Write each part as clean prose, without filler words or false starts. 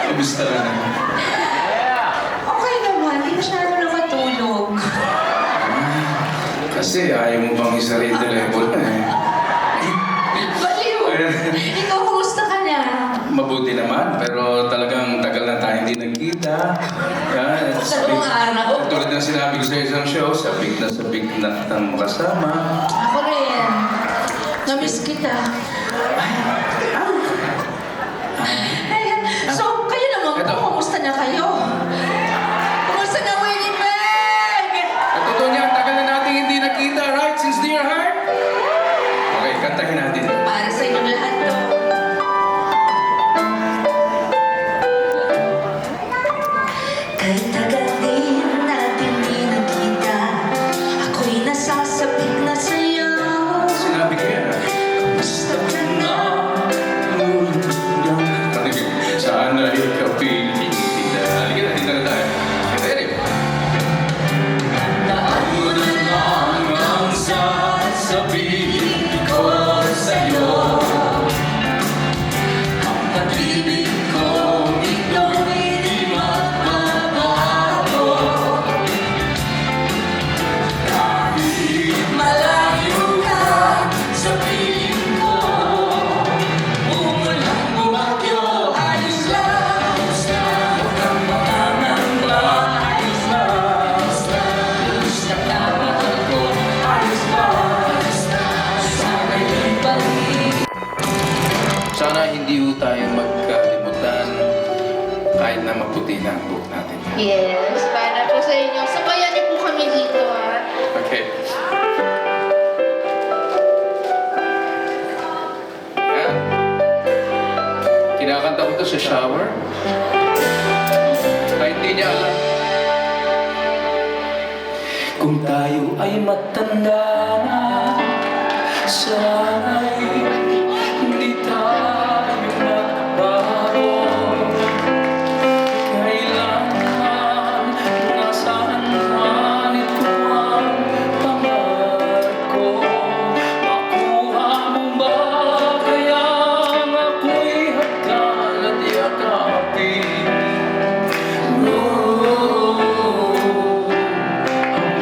Kamusta ka na? Okay naman, hindi masyado na matulog. Kasi ayaw mo bang isa-rate the level na eh. Baliw! Ikaw, kumusta ka na? Mabuti naman, pero talagang tagal na tayo hindi nagkita. Yan. Dalawang araw. Tulad ng sinabi ko sa isang show, sabik na ng makasama. Ako rin. Namiss kita. So, kayo naman po, kumusta na kayo? Kumusta na Winnipeg? At totoo niya, tagal na natin hindi nakita, right? Since dear heart? Okay, kantahin natin. Para sa inyong lahat to. Kahit tagal din natin di nakita, ako'y nasasabik na sa'yo. Sinabi ko yan, ah. Kumusta ka na? Sana ikapiling kita. Halika na, dito na tayo. Ready? Daan mo na lang ang sasabihin ko sa'yo. Ang pag-ibig ko, ito'y di magbabago. Kahit malayo ka sa piling ko, umulan bumagyo, ayos lang. Huwag kang makangamba, ayos lang. Gusto ka mahal ko, ayos lang. Sana'y ibalik. Sana hindi ho tayo magkalimutan kahit na maputi na ang buhok natin. Yes, para po sa inyo. Sabayan niyo po kami dito, ha? Okay. Yan. Kinakanta ko to sa shower. Kahit hindi niya alam. Kung tayo ay matanda na, sana'y hindi tayo magbago. Kailangan nasaan man ito ang pangarap ko. Makuha mo ba kaya ako'y hagkan at yakapin?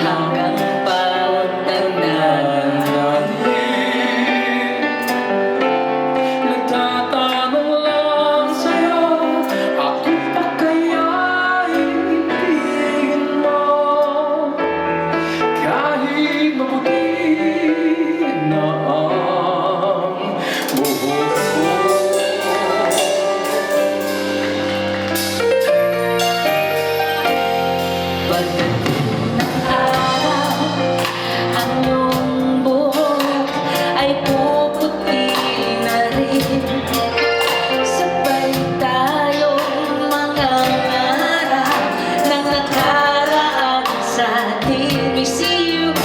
Hanggang pagtandaan natin. Nagtatanong lang sa'yo, ako pa kaya ibigin mo? Kahit maputi na ang buhok ko. Pagdating ng araw, ang iyong buhok ay puputi na rin. Sabay tayong mangangarap ng nakaraan sa atin. We see you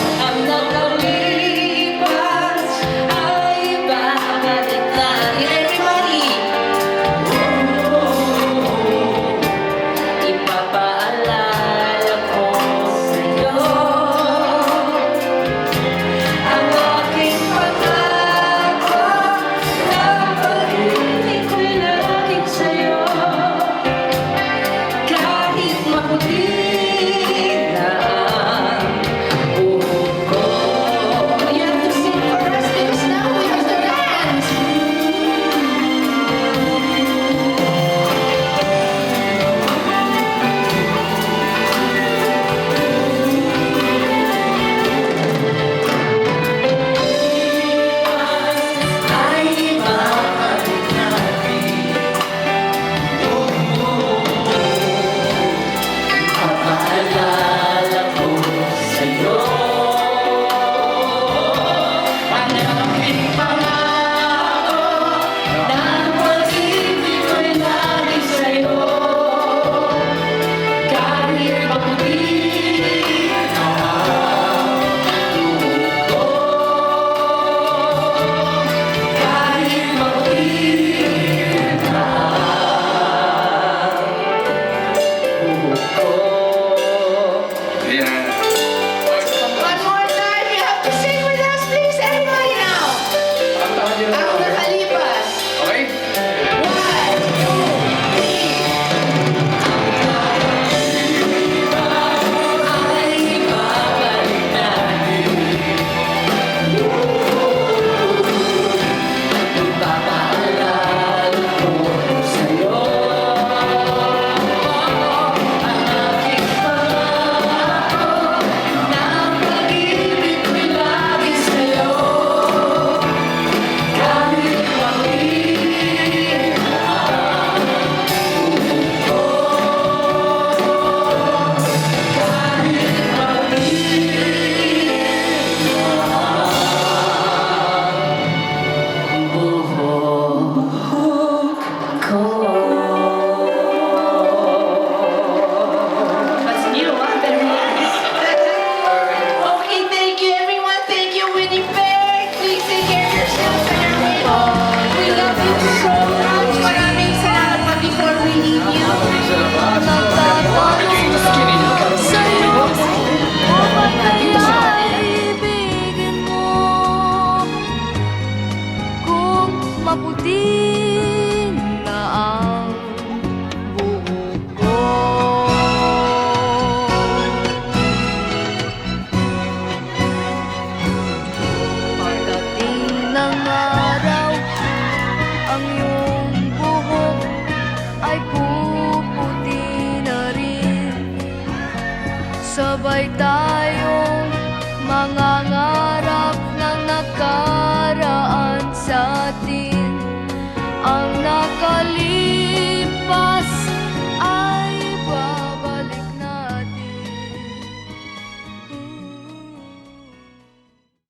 ay tayo.